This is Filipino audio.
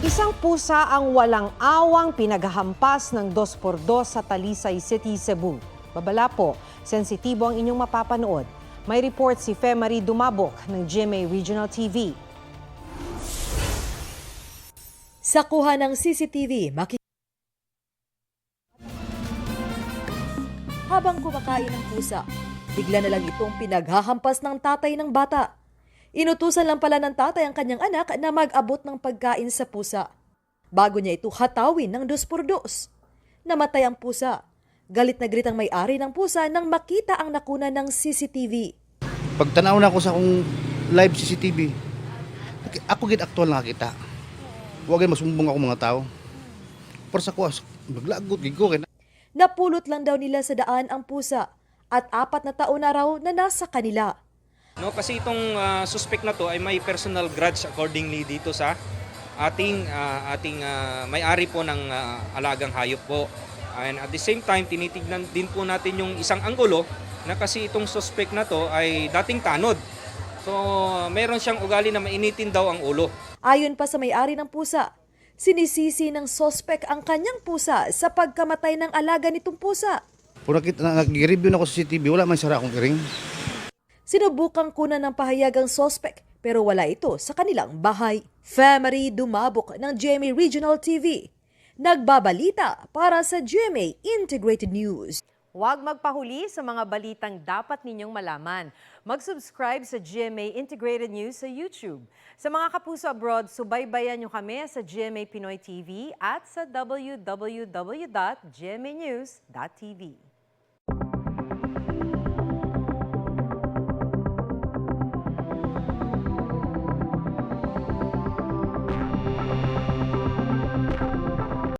Isang pusa ang walang awang pinaghahampas ng 2x2 sa Talisay City, Cebu. Babala po, sensitibo ang inyong mapapanood. May report si Fe Marie Dumabok ng GMA Regional TV. Sa kuha ng CCTV, habang kumakain ng pusa, bigla na lang itong pinaghahampas ng tatay ng bata. Inutusan lang pala ng tatay ang kanyang anak na mag-abot ng pagkain sa pusa. Bago niya ito hatawin ng 2x2. Namatay ang pusa. Galit na galit ang may-ari ng pusa nang makita ang nakuna ng CCTV. Pagtanaw na ako sa akong live CCTV, ako gid aktual nakakita. Huwag ay masumbong ako mga tao. Para sa kuwas, maglagot gid ko. Napulot lang daw nila sa daan ang pusa at 4 na taon na raw na nasa kanila. No, kasi itong suspect na to ay may personal grudge accordingly dito sa ating may-ari po ng alagang hayop po. And at the same time, tinitignan din po natin yung isang anggulo na kasi itong suspect na to ay dating tanod. So, meron siyang ugali na mainitin daw ang ulo. Ayon pa sa may-ari ng pusa, sinisisi ng suspect ang kanyang pusa sa pagkamatay ng alaga nitong pusa. Kung nag-review na ako sa CCTV, wala man sara akong iring. Sinubukang kunan ng pahayag ang suspect pero wala ito sa kanilang bahay. Fe Marie Dumabok ng GMA Regional TV. Nagbabalita para sa GMA Integrated News. Huwag magpahuli sa mga balitang dapat ninyong malaman. Mag-subscribe sa GMA Integrated News sa YouTube. Sa mga kapuso abroad, subaybayan nyo kami sa GMA Pinoy TV at sa www.gmanews.tv.